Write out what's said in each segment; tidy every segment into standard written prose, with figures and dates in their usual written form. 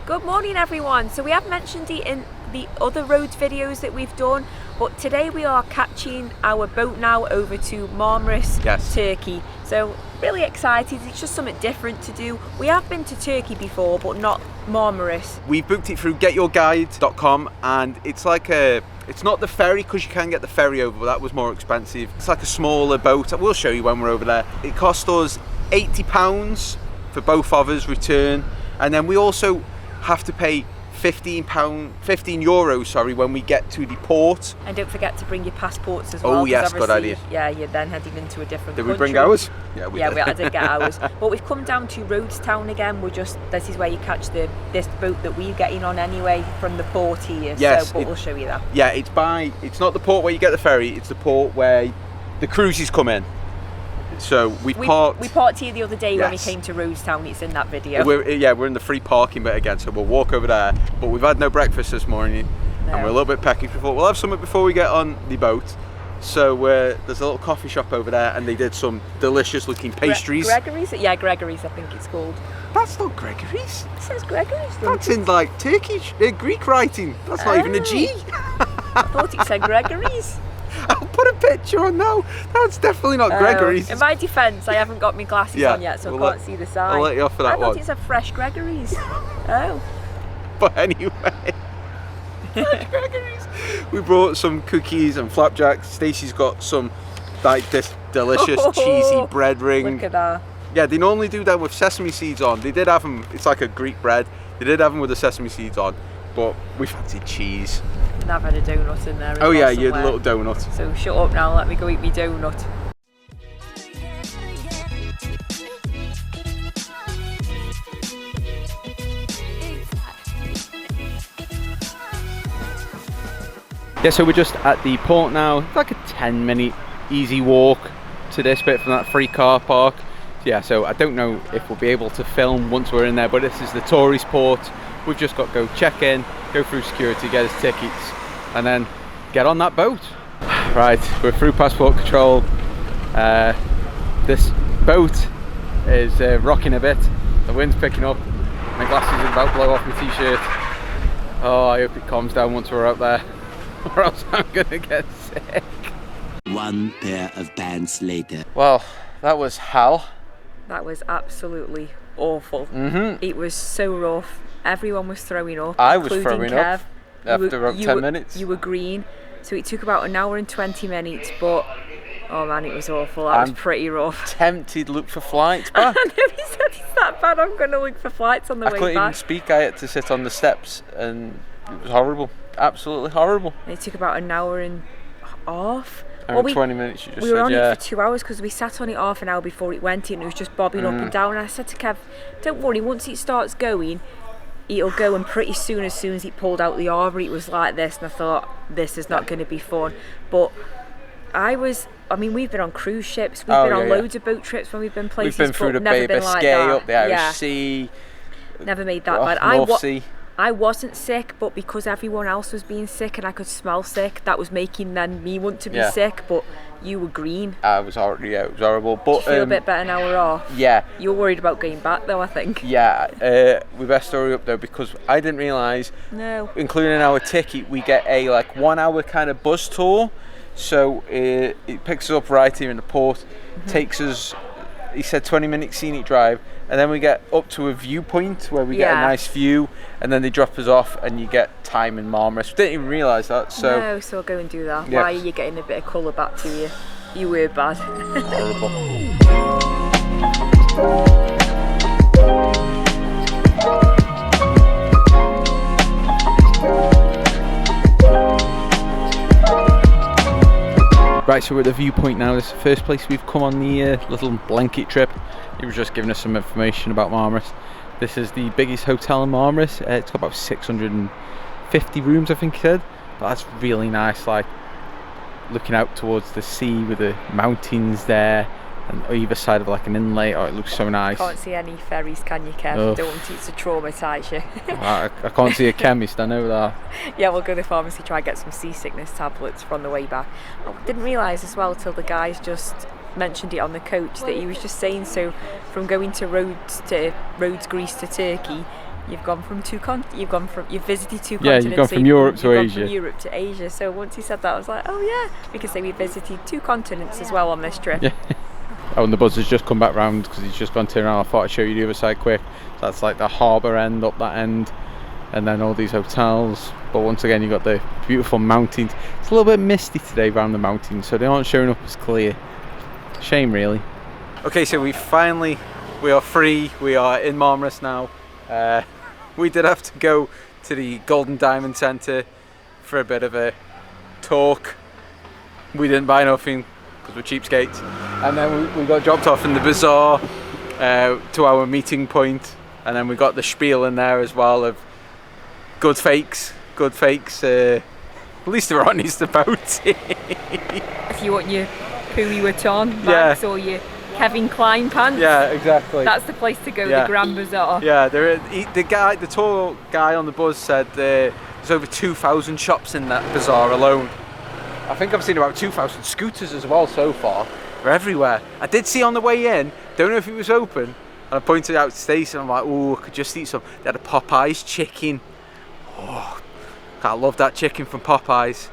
Good morning everyone. So we have mentioned it in the other Rhodes videos that we've done, but today we are catching our boat now over to Marmaris, Turkey. So really excited, it's just something different to do. We have been to Turkey before, but not Marmaris. We booked it through getyourguide.com and it's like it's not the ferry, because you can get the ferry over, but that was more expensive. It's like a smaller boat. We'll show you when we're over there. It cost us £80 for both of us return, and then we also have to pay €15 when we get to the port. And don't forget to bring your passports as well. Oh yes, good idea. Yeah, you're then heading into a different country. Did we bring ours? Yeah, we did get ours. But we've come down to Rhodes town again. This is where you catch this boat that we're getting on anyway from the port here. Yes, but we'll show you that. Yeah, it's not the port where you get the ferry, it's the port where the cruises come in. So we parked here the other day when we came to Rhodes town. It's in that video. We're in the free parking bit again, so we'll walk over there. But we've had no breakfast this morning, and we're a little bit pecky. We'll have something before we get on the boat. So there's a little coffee shop over there, and they did some delicious looking pastries. Gregory's? Yeah, Gregory's I think it's called. That's not Gregory's. It says Gregory's. That's in like Turkish, Greek writing. That's not even a G. I thought it said Gregory's. I'll put a picture on now. That's definitely not Gregory's. In my defence, I haven't got my glasses on yet, so I can't see the sign. I'll let you off for that one. I thought it said Fresh Gregory's. Oh. But anyway, Fresh Gregory's. We brought some cookies and flapjacks. Stacey's got some like this delicious cheesy bread ring. Look at that. Yeah, they normally do them with sesame seeds on. They did have them, it's like a Greek bread. They did have them with the sesame seeds on, but we fancied cheese. And I've had a donut in there. Oh yeah, you had a little donut. So shut up now, let me go eat my donut. Yeah, so we're just at the port now. It's like a 10-minute easy walk to this bit from that free car park. Yeah, so I don't know if we'll be able to film once we're in there, but this is the tourist port. We've just got to go check in, go through security, get his tickets, and then get on that boat. Right, we're through passport control. This boat is rocking a bit. The wind's picking up. My glasses are about to blow off my t-shirt. Oh, I hope it calms down once we're out there, or else I'm gonna get sick. One pair of pants later. Well, that was hell. That was absolutely awful. Mm-hmm. It was so rough. Everyone was throwing up. I was throwing Kev. up after about 10 minutes. You were green, so it took about an hour and 20 minutes, but oh man, it was awful. That was pretty rough. Tempted to look for flights back. I know, he said it's that bad, I'm going to look for flights on the way back. I couldn't even speak, I had to sit on the steps, and it was horrible. Absolutely horrible. And it took about an hour and half. 20 minutes, you just said, we were on it for 2 hours because we sat on it half an hour before it went in, and it was just bobbing up and down. And I said to Kev, don't worry, once it starts going, it'll go, and pretty soon, as soon as it pulled out the harbour, it was like this, and I thought, this is not going to be fun. But we've been on cruise ships, we've been on loads of boat trips when we've been places. We've been through the Bay of Biscay, up the Irish Sea. Never made that bad. North Sea. I wasn't sick, but because everyone else was being sick and I could smell sick, that was making then me want to be sick. But you were green. I was horrible. Yeah, it was horrible. But did you feel a bit better now we're off? Yeah. You were worried about going back though, I think. Yeah. We best story up though, because I didn't realise. No. Including our ticket, we get a 1 hour kind of bus tour. So it picks us up right here in the port, takes us. He said 20-minute scenic drive, and then we get up to a viewpoint where we get a nice view, and then they drop us off and you get time in Marmaris. We didn't even realise that. So no, so I'll go and do that. Why are you getting a bit of colour back to you? You were bad. Horrible. Right, so we're at the viewpoint now. This is the first place we've come on the little blanket trip. He was just giving us some information about Marmaris. This is the biggest hotel in Marmaris. It's got about 650 rooms, I think he said. But that's really nice, like looking out towards the sea with the mountains there, and either side of like an inlet. Oh, it looks so nice. Can't see any ferries, can you, Kev? Don't want it to traumatise you. I can't see a chemist, I know that. Yeah, we'll go to the pharmacy, try and get some seasickness tablets from the way back. I didn't realise as well till the guys just mentioned it on the coach that he was just saying, so from going to Rhodes, Greece to Turkey, you've visited two Yeah, continents. you've gone so from Europe to you've Asia. gone from Europe to Asia. So once he said that, I was like, oh yeah, we can say we visited two continents as well on this trip. Yeah. Oh, and the buzz has just come back round because he's just gone to turn around. I thought I'd show you the other side quick. So that's like the harbour end, up that end, and then all these hotels. But once again, you've got the beautiful mountains. It's a little bit misty today around the mountains, so they aren't showing up as clear. Shame, really. Okay, so we are free. We are in Marmaris now. We did have to go to the Golden Diamond Centre for a bit of a talk. We didn't buy nothing because we're cheapskates, and then we got dropped off in the bazaar to our meeting point, and then we got the spiel in there as well of good fakes. At least they were honest about it. If you want your Louis Vuitton bags or your Kevin Klein pants, yeah, exactly. That's the place to go. The Grand Bazaar. Yeah, the tall guy on the bus said there's over 2,000 shops in that bazaar alone. I think I've seen about 2,000 scooters as well so far. They're everywhere. I did see on the way in, don't know if it was open, and I pointed out to Stacey and I'm like, oh, I could just eat some. They had a Popeyes chicken. Oh, I love that chicken from Popeyes.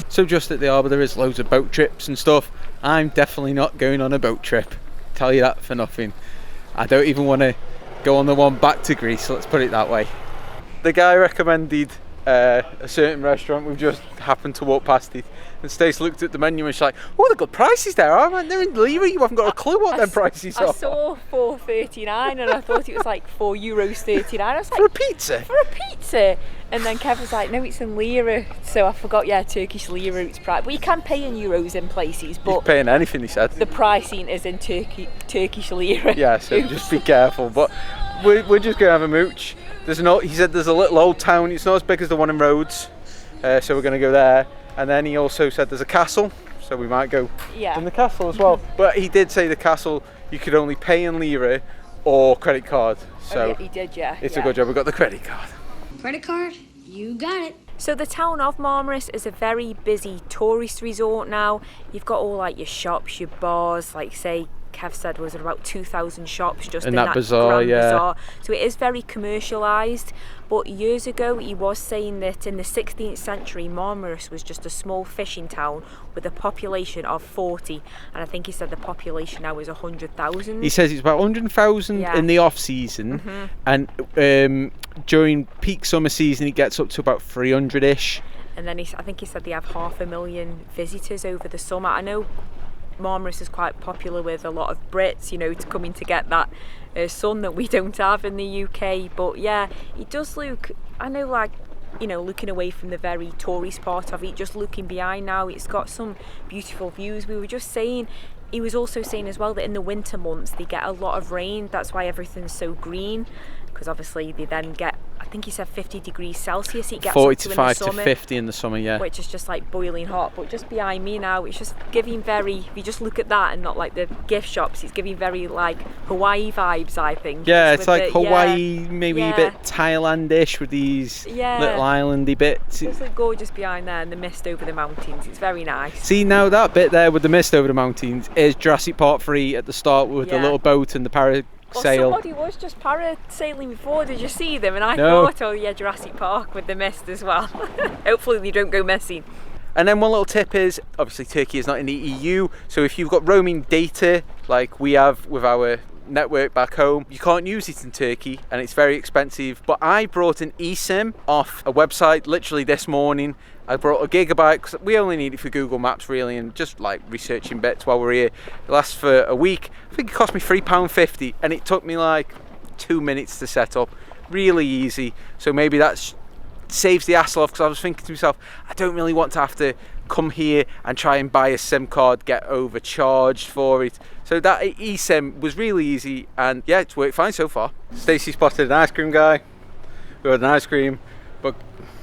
So just at the harbour there is loads of boat trips and stuff. I'm definitely not going on a boat trip. Tell you that for nothing. I don't even want to go on the one back to Greece, let's put it that way. The guy recommended a certain restaurant. We've just happened to walk past it, and Stace looked at the menu and she's like, oh, they've got prices there, aren't they? They're in lira, you haven't got a clue what them prices are. I saw $4.39 and I thought it was like €4.39. I was like, for a pizza? For a pizza? And then Kev was like, no, it's in lira. So I forgot, Turkish lira, it's price. But you can pay in euros in places, but you can pay in anything, he said. The pricing is in Turkish lira. Yeah, so just be careful. But we're just going to have a mooch. He said there's a little old town, it's not as big as the one in Rhodes, so we're going to go there. And then he also said there's a castle, so we might go in the castle as well. But he did say the castle, you could only pay in lira or credit card. So he did, yeah. It's a good job we got the credit card. Credit card, you got it. So the town of Marmaris is a very busy tourist resort now. You've got all like your shops, your bars, like say Kev said was about 2,000 shops just in that bazaar, Grand Bazaar. So it is very commercialised. But years ago he was saying that in the 16th century Marmaris was just a small fishing town with a population of 40, and I think he said the population now is 100,000. He says it's about 100,000 in the off season, and during peak summer season it gets up to about 300-ish. And then I think he said they have 500,000 visitors over the summer. I know Marmaris is quite popular with a lot of Brits, to come in to get that sun that we don't have in the UK. But yeah, it does look, I know, like, looking away from the very tourist part of it, just looking behind now, it's got some beautiful views. We were just saying, he was also saying as well that in the winter months they get a lot of rain, that's why everything's so green, because obviously they then get, I think he said 50 degrees Celsius it gets 45 to 50 in the summer, yeah. Which is just like boiling hot. But just behind me now, it's just giving very, if you just look at that and not like the gift shops, it's giving very like Hawaii vibes, I think. Yeah, it's like Hawaii, maybe a bit Thailandish with these little islandy bits. It's like gorgeous behind there and the mist over the mountains. It's very nice. See, now that bit there with the mist over the mountains is Jurassic Park 3 at the start with the little boat and the parasail. Somebody was just parasailing before. Did you see them? And I thought, oh yeah, Jurassic Park with the mist as well. Hopefully they don't go messy. And then one little tip is, obviously Turkey is not in the EU, so if you've got roaming data like we have with our network back home, you can't use it in Turkey and it's very expensive. But I brought an eSIM off a website literally this morning. I brought a gigabyte because we only need it for Google Maps really, and just like researching bits while we're here. It lasts for a week. I think it cost me £3.50 and it took me like 2 minutes to set up. Really easy. So maybe that saves the hassle off, because I was thinking to myself, I don't really want to have to come here and try and buy a SIM card, get overcharged for it. So that eSIM was really easy, and yeah, it's worked fine so far. Stacey spotted an ice cream guy. We had an ice cream, but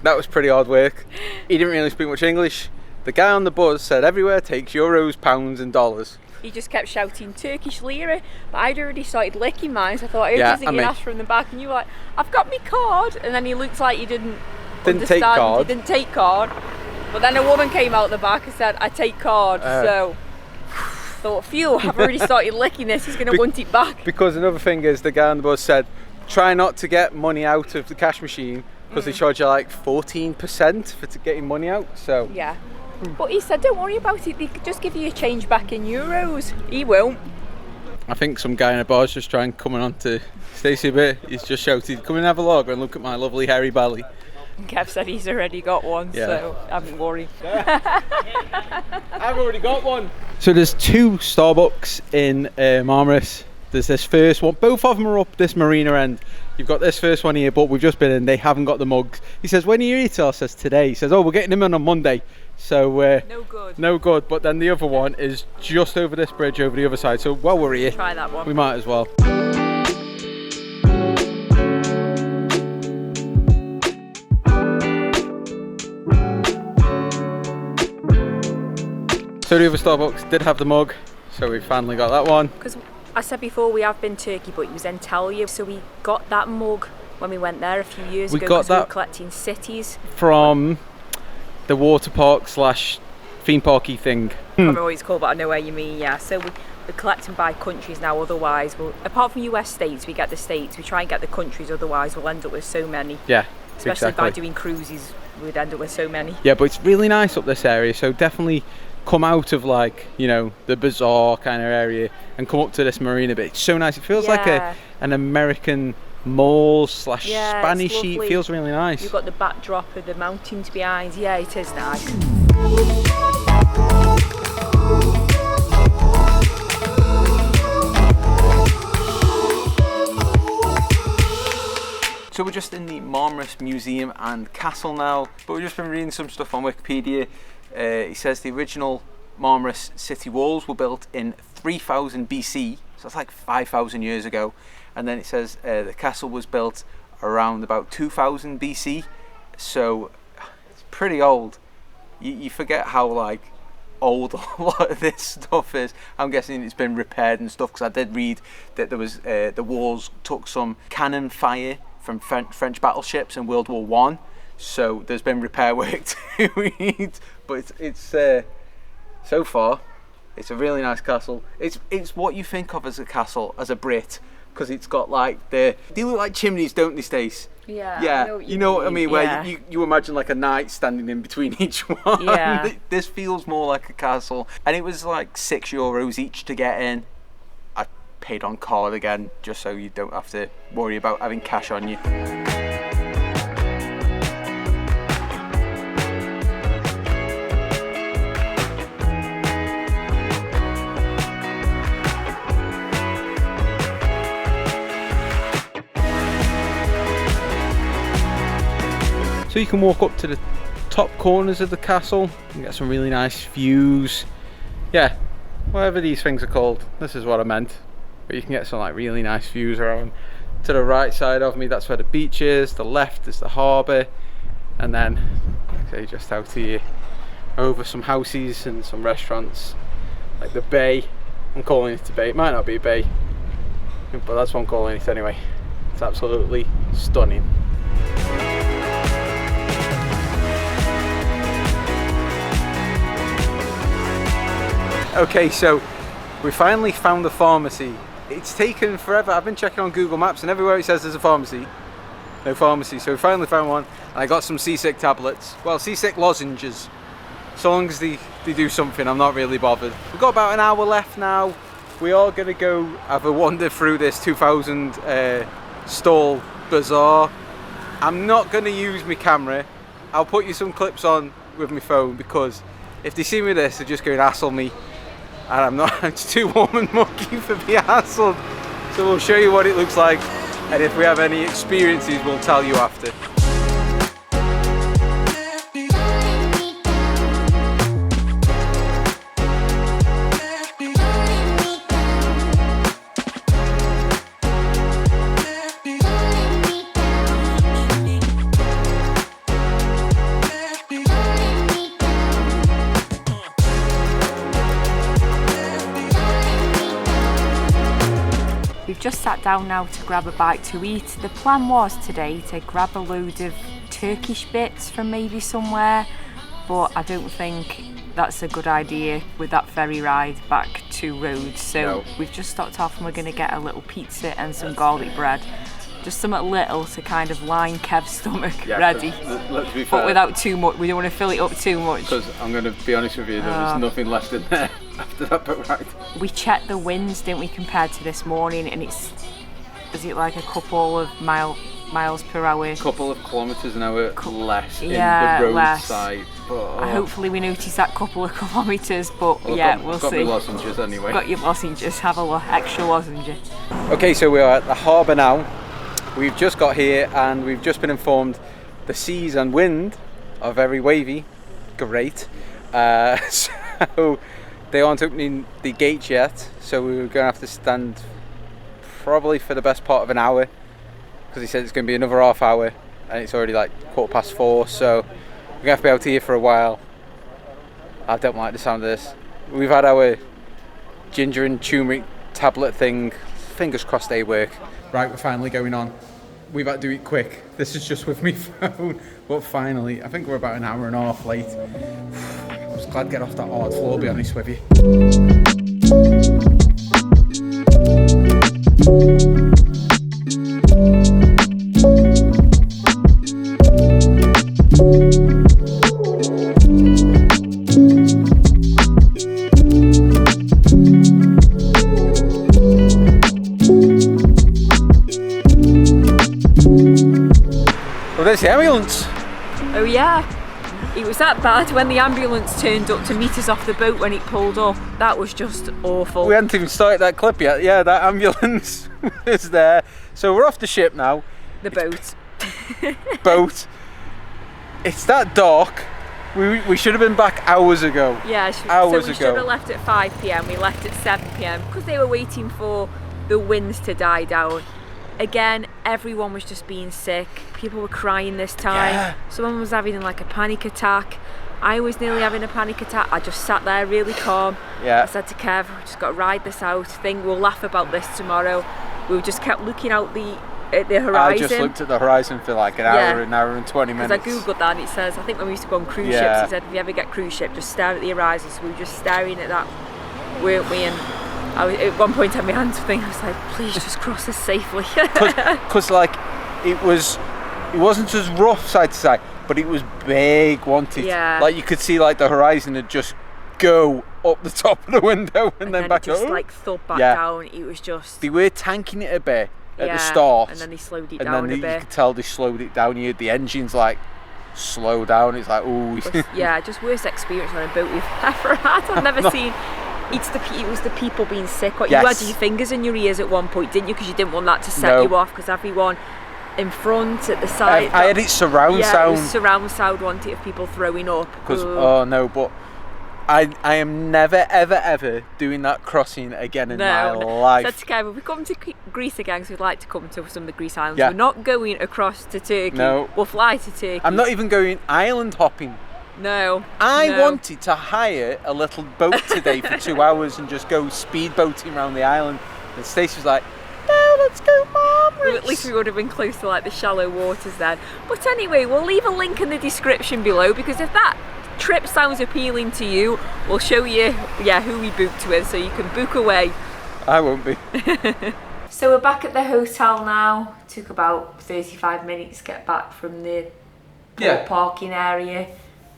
that was pretty hard work. He didn't really speak much English. The guy on the bus said everywhere takes euros, pounds and dollars. He just kept shouting Turkish lira, but I'd already started licking mine, so I thought, I hope he asked from the back, and you were like, I've got my card, and then he looked like he didn't take card. He didn't take card, but then a woman came out the back and said, I take card, so thought, phew, I've already started licking this, he's going to want it back. Because another thing is, the guy on the bus said, try not to get money out of the cash machine because they charge you like 14% for getting money out. So yeah, but he said, don't worry about it, they could just give you your change back in euros. He won't. I think some guy in a bar's just trying coming on to Stacey a bit. He's just shouted, come and have a log and look at my lovely hairy belly. Kev said he's already got one, so I haven't worried. I've already got one. So there's 2 Starbucks in Marmaris. There's this first one, both of them are up this marina end. You've got this first one here, but we've just been in, they haven't got the mugs. He says, when are you eating? I says, today. He says, oh, we're getting them in on Monday. So no good. No good. But then the other one is just over this bridge over the other side. So while we're here, try that one. We might as well. So the other Starbucks did have the mug, so we finally got that one. Because I said before, we have been Turkey, but it was Antalya, so we got that mug when we went there a few years ago because we were collecting cities. From the water park / theme parky thing. I don't know what it's called, but I know where you mean, yeah. So we're collecting by countries now, otherwise, apart from US states, we get the states, we try and get the countries, otherwise we'll end up with so many. Yeah, especially by doing cruises, we'd end up with so many. Yeah, but it's really nice up this area, so definitely come out of like, you know, the bazaar kind of area and come up to this marina. But it's so nice, it feels like an American mall / Spanish sheet. Feels really nice. You've got the backdrop of the mountains behind. Yeah, it is nice. So we're just in the Marmaris Museum and Castle now, but we've just been reading some stuff on Wikipedia. He says the original Marmaris city walls were built in 3000 BC, so that's like 5,000 years ago. And then it says the castle was built around about 2000 BC, so it's pretty old. You forget how like old a lot of this stuff is. I'm guessing it's been repaired and stuff, because I did read that there was the walls took some cannon fire from French battleships in World War One. So there's been repair work to read, but it's so far it's a really nice castle. It's what you think of as a castle as a Brit, because it's got like they look like chimneys, don't they, Stace? Yeah. You know what I mean? Where you imagine like a knight standing in between each one. Yeah. This feels more like a castle, and it was like €6 each to get in. I paid on card again, just so you don't have to worry about having cash on you. So you can walk up to the top corners of the castle and get some really nice views. Yeah, whatever these things are called, this is what I meant. But you can get some like really nice views around. To the right side of me, that's where the beach is. The left is the harbour, and then, like I say, just out here over some houses and some restaurants, like the bay. I'm calling it a bay. It might not be a bay, but that's what I'm calling it anyway. It's absolutely stunning. Okay, so we finally found the pharmacy. It's taken forever. I've been checking on Google Maps and everywhere it says there's a pharmacy, no pharmacy. So we finally found one, and I got some seasick tablets. Well, seasick lozenges. So long as they do something, I'm not really bothered. We've got about an hour left now. We are going to go have a wander through this 2000 stall bazaar. I'm not going to use my camera. I'll put you some clips on with my phone, because if they see me with this, they're just going to hassle me. And I'm not, it's too warm and mucky for being hassled. So we'll show you what it looks like, and if we have any experiences, we'll tell you after. We've just sat down now to grab a bite to eat. The plan was today to grab a load of Turkish bits from maybe somewhere, but I don't think that's a good idea with that ferry ride back to Rhodes. So we've just stopped off and we're going to get a little pizza and some garlic bread. Just something little to kind of line Kev's stomach ready. Let's be fair. But without too much, we don't want to fill it up too much. Because I'm going to be honest with you, there was nothing left in there after that boat ride. We checked the winds, didn't we, compared to this morning, and is it like a couple of miles per hour? A couple of kilometres an hour less in yeah, the road less. side. But, hopefully we notice that couple of kilometres, but well, we'll see. Got my lozenges anyway. Got your lozenges, have a extra lozenge. Okay, so we are at the harbour now. We've just got here and we've just been informed the seas and wind are very wavy. Great. So they aren't opening the gates yet, so we're going to have to stand probably for the best part of an hour, because he said it's going to be another half hour and it's already like 4:15, so we're going to have to be out here for a while. I don't like the sound of this. We've had our ginger and turmeric tablet thing, fingers crossed they work. Right, we're finally going on. We've had to do it quick. This is just with me phone, but finally, I think we're about an hour and a half late. I was glad to get off that hard floor, to be honest with you. There's the ambulance. Oh yeah, it was that bad when the ambulance turned up to meet us off the boat when it pulled up. That was just awful. We hadn't even started that clip yet. Yeah, that ambulance is there. So we're off the ship now. The boat. Boat. It's that dark. We should have been back hours ago. Yeah, hours so we ago. should have left at 5 p.m. We left at 7 p.m. because they were waiting for the winds to die down. Again, everyone was just being sick. People were crying this time. Yeah. Someone was having like a panic attack. I was nearly having a panic attack. I just sat there really calm. Yeah. I said to Kev, we just got to ride this out. We'll laugh about this tomorrow. We just kept looking out at the horizon. I just looked at the horizon for like an hour and 20 minutes. Because I googled that and it says, I think when we used to go on cruise ships, it said if you ever get cruise ship, just stare at the horizon. So we were just staring at that, weren't we? And at one point I had my hands thing, I was like, please just cross this safely. Because like it wasn't as rough side to side, but it was big, wasn't it? Yeah. Like you could see like the horizon would just go up the top of the window and then back it just up. like thud back down. It was just... They were tanking it a bit at the start. And then they slowed it and down then a bit. You could tell they slowed it down. You heard the engines like slow down. It's like, ooh. Yeah, just worst experience on a boat we've ever had. I've never seen... It was the people being sick. You had your fingers in your ears at one point, didn't you? Because you didn't want that to set you off, because everyone in front, at the side... I had it surround sound. Yeah, it was surround sound, wasn't it, of people throwing up. Because, but I am never, ever doing that crossing again in my life. I said to Kevin, if we come to Greece again, because we'd like to come to some of the Greece islands, we're not going across to Turkey. No. We'll fly to Turkey. I'm not even going island hopping. No. I wanted to hire a little boat today for 2 hours and just go speedboating around the island. And Stacey was like, no, let's go, Mum. Well, at least we would have been close to like the shallow waters then. But anyway, we'll leave a link in the description below, because if that trip sounds appealing to you, we'll show you who we booked with, so you can book away. I won't be. So we're back at the hotel now. Took about 35 minutes to get back from the port parking area.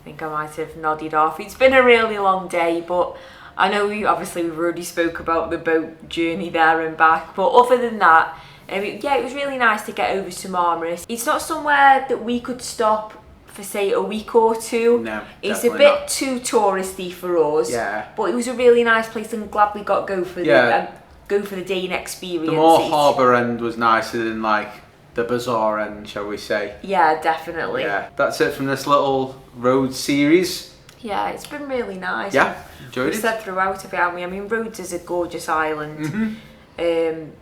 I think I might have nodded off. It's been a really long day, but I know we've already spoke about the boat journey there and back, but other than that, it was really nice to get over to Marmaris. It's not somewhere that we could stop for say a week or two. No, it's a bit too touristy for us. Yeah. But it was a really nice place, and glad we got go for the day and experience. The more harbour end was nicer than like the bazaar end, shall we say. Yeah, definitely. Yeah, that's it from this little Rhodes series. Yeah, it's been really nice. Yeah, enjoyed it. We said throughout of it, haven't we? I mean, Rhodes is a gorgeous island. Mm-hmm.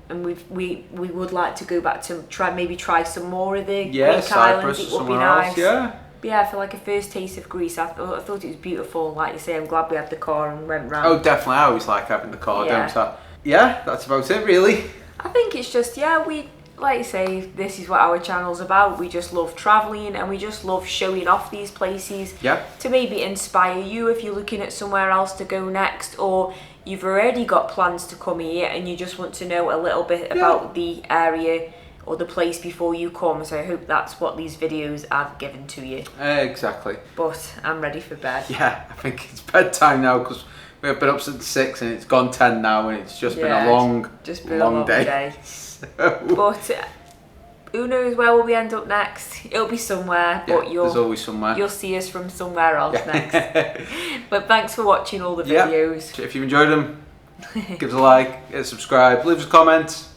And we would like to go back to try some more of the Greek Cyprus islands. It would be nice. Else, But yeah, for like a first taste of Greece, I thought it was beautiful. Like you say, I'm glad we had the car and went round. Oh, definitely. I always like having the car, don't I? Yeah, that's about it, really. I think it's just like I say, this is what our channel's about. We just love travelling and we just love showing off these places to maybe inspire you if you're looking at somewhere else to go next, or you've already got plans to come here and you just want to know a little bit about the area or the place before you come. So I hope that's what these videos have given to you. Exactly. But I'm ready for bed. Yeah, I think it's bedtime now because we've been up since 6 and it's gone 10 now, and it's just been a long day. But who knows where we'll end up next? It'll be somewhere, but there's always somewhere. You'll see us from somewhere else next. But thanks for watching all the videos. If you enjoyed them, give us a like, subscribe, leave us a comment.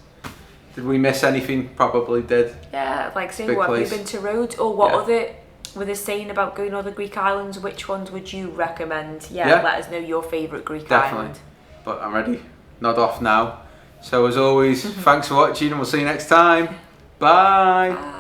Did we miss anything? Probably did. Yeah, like say, what have you been to Rhodes, or what other were they saying about going to other Greek islands? Which ones would you recommend? Let us know your favourite Greek island. But I'm ready. Nod off now. So as always, thanks for watching and we'll see you next time. Bye.